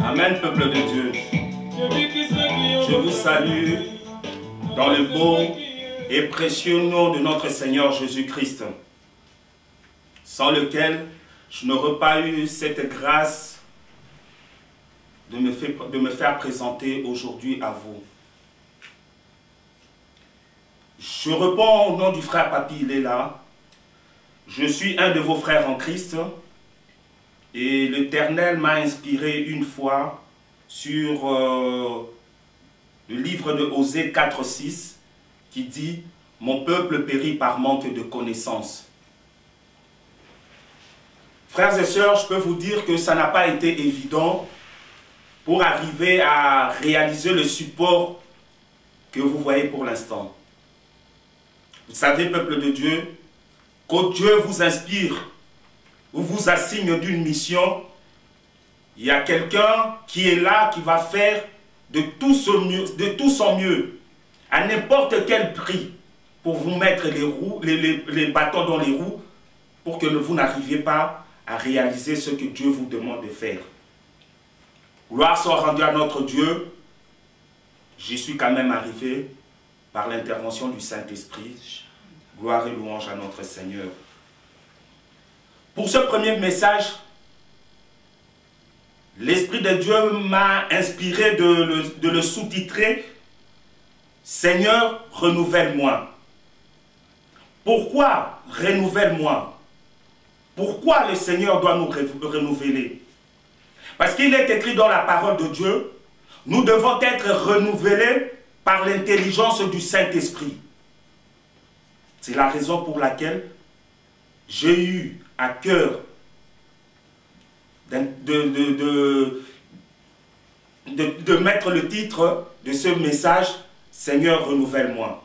Amen, peuple de Dieu. Je vous salue dans le beau et précieux nom de notre Seigneur Jésus-Christ, sans lequel je n'aurais pas eu cette grâce de me faire présenter aujourd'hui à vous. Je réponds au nom du frère Papi, il est là. Je suis un de vos frères en Christ et l'Éternel m'a inspiré une fois sur le livre de Osée 4:6 qui dit « Mon peuple périt par manque de connaissances ». Frères et sœurs, je peux vous dire que ça n'a pas été évident pour arriver à réaliser le support que vous voyez pour l'instant. Vous savez, peuple de Dieu, quand Dieu vous inspire ou vous assigne d'une mission, il y a quelqu'un qui est là, qui va faire de tout son mieux, à n'importe quel prix, pour vous mettre les bâtons dans les roues, pour que vous n'arriviez pas à réaliser ce que Dieu vous demande de faire. Gloire soit rendue à notre Dieu. J'y suis quand même arrivé par l'intervention du Saint-Esprit. Gloire et louange à notre Seigneur. Pour ce premier message, l'Esprit de Dieu m'a inspiré de le sous-titrer « Seigneur, renouvelle-moi ». Pourquoi renouvelle-moi? Pourquoi le Seigneur doit nous renouveler? Parce qu'il est écrit dans la parole de Dieu, nous devons être renouvelés par l'intelligence du Saint-Esprit. C'est la raison pour laquelle j'ai eu à cœur de mettre le titre de ce message « Seigneur, renouvelle-moi ».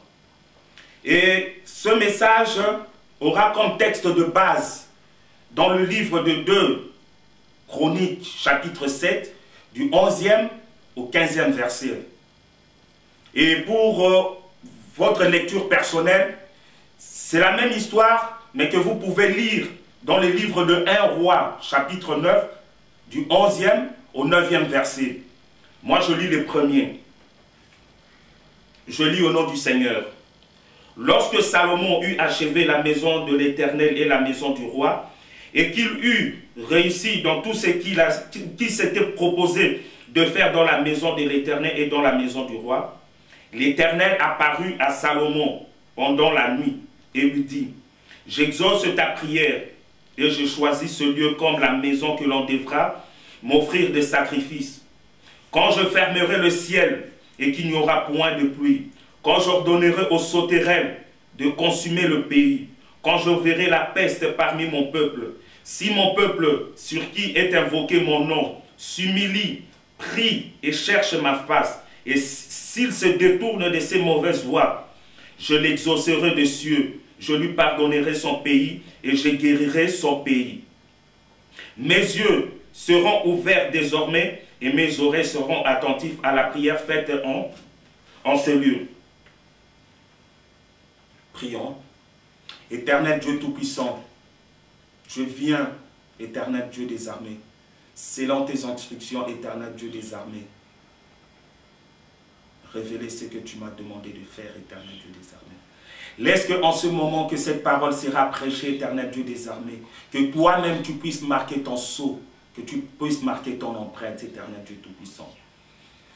Et ce message aura comme texte de base dans le livre de 2 Chroniques, chapitre 7, du 11e au 15e verset. Et pour votre lecture personnelle, c'est la même histoire, mais que vous pouvez lire dans le livre de 1 Roi, chapitre 9, du 11e au 9e verset. Moi, je lis les premiers. Je lis au nom du Seigneur. Lorsque Salomon eut achevé la maison de l'Éternel et la maison du roi, et qu'il eut réussi dans tout ce qu'il s'était proposé de faire dans la maison de l'Éternel et dans la maison du roi, l'Éternel apparut à Salomon pendant la nuit et lui dit, « J'exauce ta prière et je choisis ce lieu comme la maison que l'on devra m'offrir des sacrifices. Quand je fermerai le ciel et qu'il n'y aura point de pluie, quand j'ordonnerai aux sauterelles de consumer le pays, quand je verrai la peste parmi mon peuple, si mon peuple sur qui est invoqué mon nom s'humilie, prie et cherche ma face, et s'il se détourne de ses mauvaises voies, je l'exaucerai des cieux, je lui pardonnerai son pays et je guérirai son pays. Mes yeux seront ouverts désormais et mes oreilles seront attentives à la prière faite en ce lieu. » Prions. Éternel Dieu Tout-Puissant, je viens, éternel Dieu des armées, selon tes instructions, éternel Dieu des armées, révéler ce que tu m'as demandé de faire, éternel Dieu des armées. Laisse qu'en ce moment que cette parole sera prêchée, éternel Dieu des armées, que toi-même tu puisses marquer ton sceau, que tu puisses marquer ton empreinte, éternel Dieu Tout-Puissant.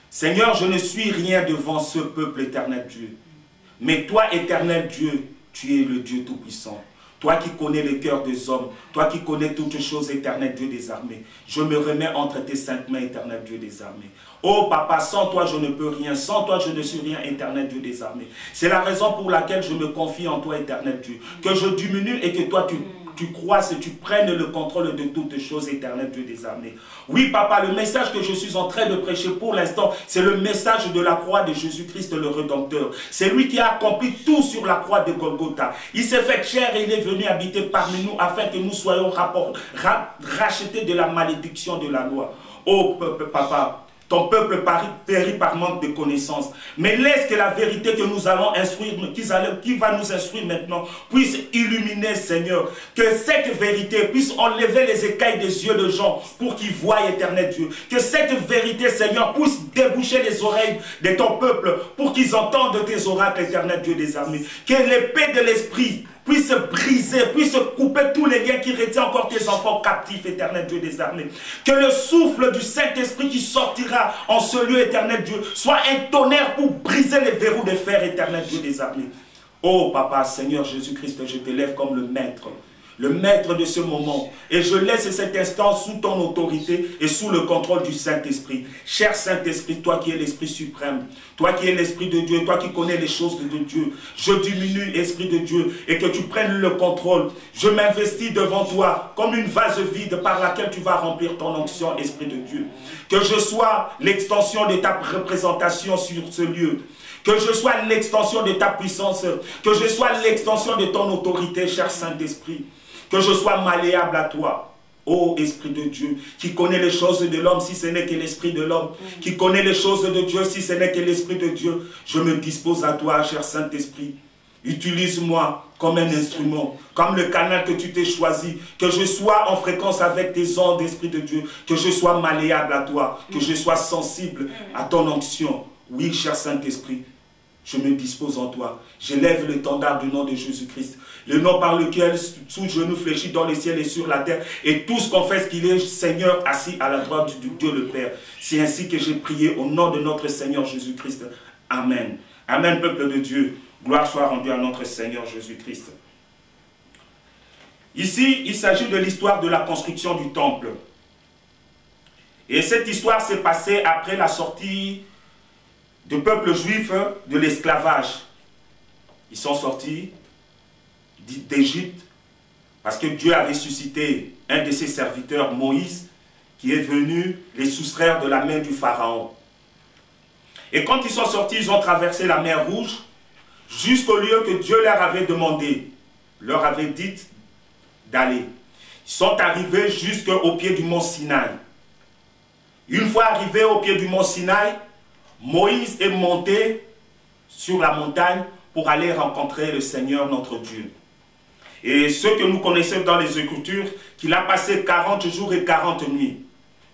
Seigneur, je ne suis rien devant ce peuple, éternel Dieu. Mais toi, éternel Dieu, tu es le Dieu Tout-Puissant. Toi qui connais le cœur des hommes, toi qui connais toutes choses, éternel Dieu des armées, je me remets entre tes saintes mains, éternel Dieu des armées. Oh Papa, sans toi je ne peux rien, sans toi je ne suis rien, éternel Dieu des armées. C'est la raison pour laquelle je me confie en toi, éternel Dieu. Que je diminue et que toi tu croisses et tu prennes le contrôle de toutes choses, éternel Dieu des armées. Oui Papa, le message que je suis en train de prêcher pour l'instant, c'est le message de la croix de Jésus-Christ le Rédempteur. C'est lui qui a accompli tout sur la croix de Golgotha. Il s'est fait chair et il est venu habiter parmi nous afin que nous soyons rachetés de la malédiction de la loi. Oh Papa, ton peuple périt par manque de connaissances. Mais laisse que la vérité que nous allons instruire, qui va nous instruire maintenant, puisse illuminer, Seigneur. Que cette vérité puisse enlever les écailles des yeux de gens pour qu'ils voient, éternel Dieu. Que cette vérité, Seigneur, puisse déboucher les oreilles de ton peuple pour qu'ils entendent tes oracles, éternel Dieu des armées. Que l'épée de l'esprit puisse briser, puisse couper tous les liens qui retiennent encore tes enfants captifs, éternel Dieu des armées. Que le souffle du Saint-Esprit qui sortira en ce lieu, éternel Dieu, soit un tonnerre pour briser les verrous de fer, éternel Dieu des armées. Oh Papa, Seigneur Jésus-Christ, je t'élève comme le maître de ce moment. Et je laisse cet instant sous ton autorité et sous le contrôle du Saint-Esprit. Cher Saint-Esprit, toi qui es l'Esprit suprême, toi qui es l'Esprit de Dieu, toi qui connais les choses de Dieu, je diminue, Esprit de Dieu, et que tu prennes le contrôle. Je m'investis devant toi comme une vase vide par laquelle tu vas remplir ton onction, Esprit de Dieu. Que je sois l'extension de ta représentation sur ce lieu. Que je sois l'extension de ta puissance. Que je sois l'extension de ton autorité, cher Saint-Esprit. Que je sois malléable à toi, ô Esprit de Dieu, qui connaît les choses de l'homme si ce n'est que l'Esprit de l'homme, qui connaît les choses de Dieu si ce n'est que l'Esprit de Dieu. Je me dispose à toi, cher Saint-Esprit. Utilise-moi comme un instrument, comme le canal que tu t'es choisi, que je sois en fréquence avec tes ondes, Esprit de Dieu, que je sois malléable à toi, que je sois sensible à ton onction. Oui, cher Saint-Esprit, je me dispose en toi. J'élève l'étendard du nom de Jésus-Christ, le nom par lequel tout genou fléchit dans les ciels et sur la terre, et tous confessent qu'il est Seigneur assis à la droite du Dieu le Père. C'est ainsi que j'ai prié au nom de notre Seigneur Jésus-Christ. Amen. Amen, peuple de Dieu. Gloire soit rendue à notre Seigneur Jésus-Christ. Ici, il s'agit de l'histoire de la construction du temple. Et cette histoire s'est passée après la sortie du peuple juif de l'esclavage. Ils sont sortis d'Égypte parce que Dieu avait suscité un de ses serviteurs, Moïse, qui est venu les soustraire de la main du Pharaon. Et quand ils sont sortis, ils ont traversé la mer Rouge jusqu'au lieu que Dieu leur avait demandé, leur avait dit d'aller. Ils sont arrivés jusqu'au pied du mont Sinaï. Une fois arrivés au pied du mont Sinaï, Moïse est monté sur la montagne pour aller rencontrer le Seigneur notre Dieu. Et ce que nous connaissons dans les Écritures, qu'il a passé 40 jours et 40 nuits.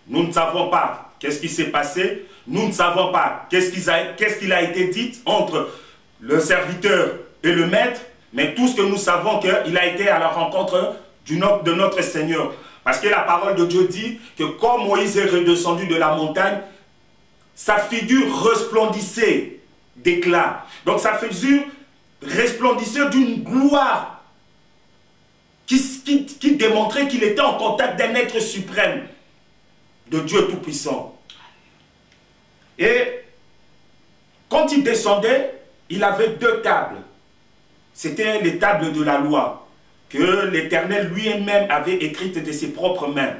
Nous ne savons pas qu'est-ce qui s'est passé, nous ne savons pas qu'est-ce qu'il a été dit entre le serviteur et le maître, mais tout ce que nous savons, qu'il a été à la rencontre de notre Seigneur. Parce que la parole de Dieu dit que quand Moïse est redescendu de la montagne, sa figure resplendissait d'éclat. Donc sa figure resplendissait d'une gloire qui démontrait qu'il était en contact d'un être suprême, de Dieu Tout-Puissant. Et quand il descendait, il avait deux tables. C'était les tables de la loi, que l'Éternel lui-même avait écrites de ses propres mains.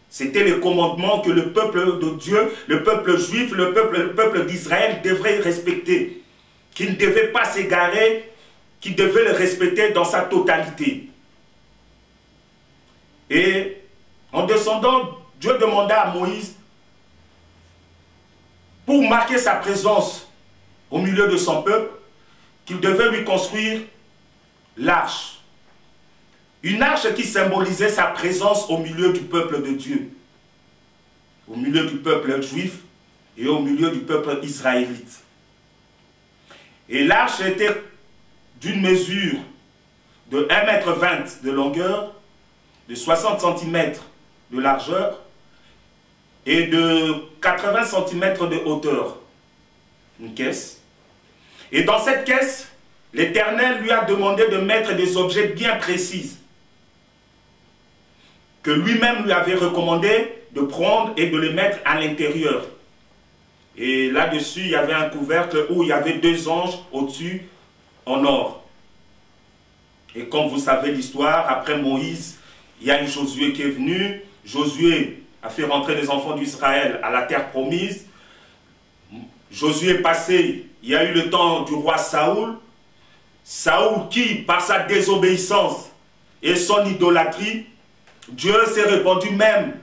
C'était les commandements que le peuple de Dieu, le peuple juif, le peuple d'Israël devrait respecter. Qu'il ne devait pas s'égarer, qu'il devait le respecter dans sa totalité. Et en descendant, Dieu demanda à Moïse, pour marquer sa présence au milieu de son peuple, qu'il devait lui construire l'arche. Une arche qui symbolisait sa présence au milieu du peuple de Dieu, au milieu du peuple juif et au milieu du peuple israélite. Et l'arche était d'une mesure de 1,20 m de longueur, de 60 cm de largeur et de 80 cm de hauteur. Une caisse. Et dans cette caisse, l'Éternel lui a demandé de mettre des objets bien précis, que lui-même lui avait recommandé de prendre et de les mettre à l'intérieur. Et là-dessus, il y avait un couvercle où il y avait deux anges au-dessus en or. Et comme vous savez l'histoire, après Moïse, il y a eu Josué qui est venu. Josué a fait rentrer les enfants d'Israël à la terre promise. Josué est passé, il y a eu le temps du roi Saoul. Saoul qui, par sa désobéissance et son idolâtrie, Dieu s'est répandu même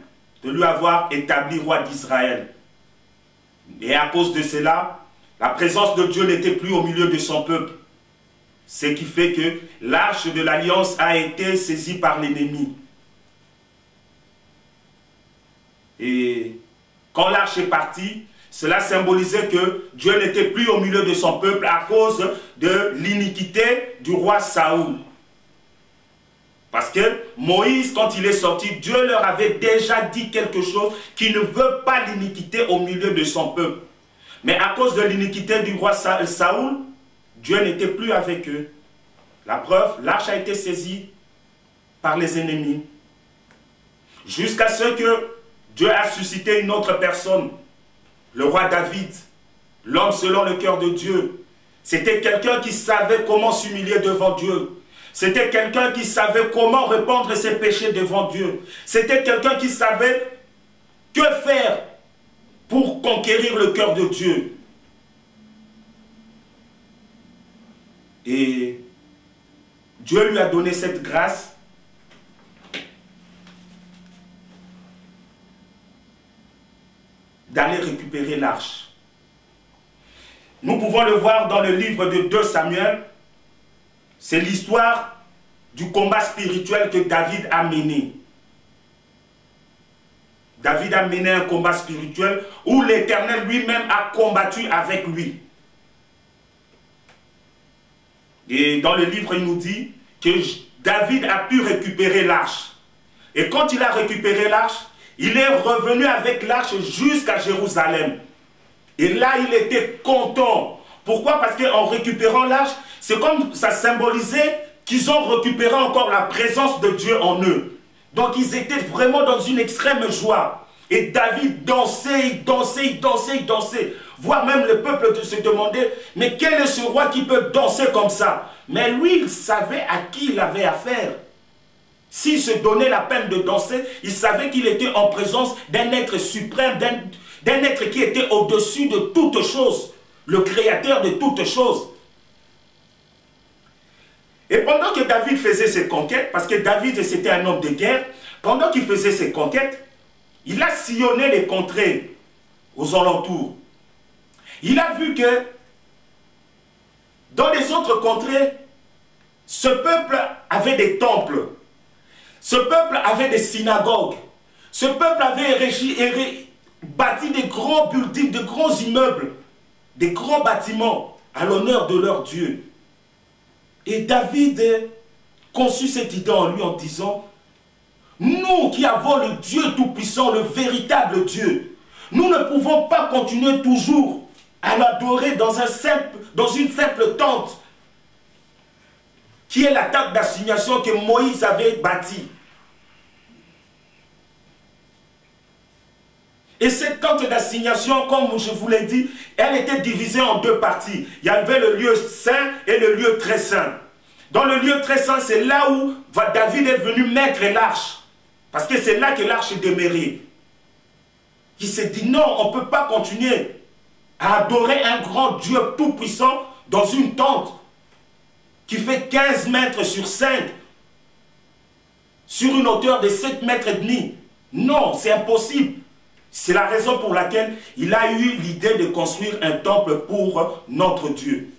de lui avoir établi roi d'Israël. Et à cause de cela, la présence de Dieu n'était plus au milieu de son peuple. Ce qui fait que l'arche de l'alliance a été saisie par l'ennemi. Et quand l'arche est partie, cela symbolisait que Dieu n'était plus au milieu de son peuple à cause de l'iniquité du roi Saoul. Parce que Moïse, quand il est sorti, Dieu leur avait déjà dit quelque chose qui ne veut pas l'iniquité au milieu de son peuple. Mais à cause de l'iniquité du roi Saoul, Dieu n'était plus avec eux. La preuve, l'arche a été saisie par les ennemis. Jusqu'à ce que Dieu a suscité une autre personne, le roi David, l'homme selon le cœur de Dieu. C'était quelqu'un qui savait comment s'humilier devant Dieu. C'était quelqu'un qui savait comment répandre ses péchés devant Dieu. C'était quelqu'un qui savait que faire pour conquérir le cœur de Dieu. Et Dieu lui a donné cette grâce d'aller récupérer l'arche. Nous pouvons le voir dans le livre de 2 Samuel. C'est l'histoire du combat spirituel que David a mené. David a mené un combat spirituel où l'Éternel lui-même a combattu avec lui. Et dans le livre, il nous dit que David a pu récupérer l'arche. Et quand il a récupéré l'arche, il est revenu avec l'arche jusqu'à Jérusalem. Et là, il était content. Pourquoi? Parce qu'en récupérant l'arche, c'est comme ça symbolisait qu'ils ont récupéré encore la présence de Dieu en eux. Donc ils étaient vraiment dans une extrême joie. Et David dansait, il dansait, il dansait, il dansait. Voire même le peuple se demandait, mais quel est ce roi qui peut danser comme ça? Mais lui, il savait à qui il avait affaire. S'il se donnait la peine de danser, il savait qu'il était en présence d'un être suprême, d'un être qui était au-dessus de toutes choses, le créateur de toutes choses. Et pendant que David faisait ses conquêtes, parce que David c'était un homme de guerre, pendant qu'il faisait ses conquêtes, il a sillonné les contrées aux alentours. Il a vu que dans les autres contrées, ce peuple avait des temples, ce peuple avait des synagogues, ce peuple avait bâti des grands buildings, de grands immeubles, des grands bâtiments à l'honneur de leur Dieu. Et David conçut cette idée en lui en disant, nous qui avons le Dieu Tout-Puissant, le véritable Dieu, nous ne pouvons pas continuer toujours à l'adorer dans une simple tente qui est la table d'assignation que Moïse avait bâtie. Et cette tente d'assignation, comme je vous l'ai dit, elle était divisée en deux parties. Il y avait le lieu saint et le lieu très saint. Dans le lieu très saint, c'est là où David est venu mettre l'arche. Parce que c'est là que l'arche demeurait. Il s'est dit non, on ne peut pas continuer à adorer un grand Dieu tout-puissant dans une tente qui fait 15 mètres sur 5, sur une hauteur de 7 mètres et demi. Non, c'est impossible. C'est la raison pour laquelle il a eu l'idée de construire un temple pour notre Dieu.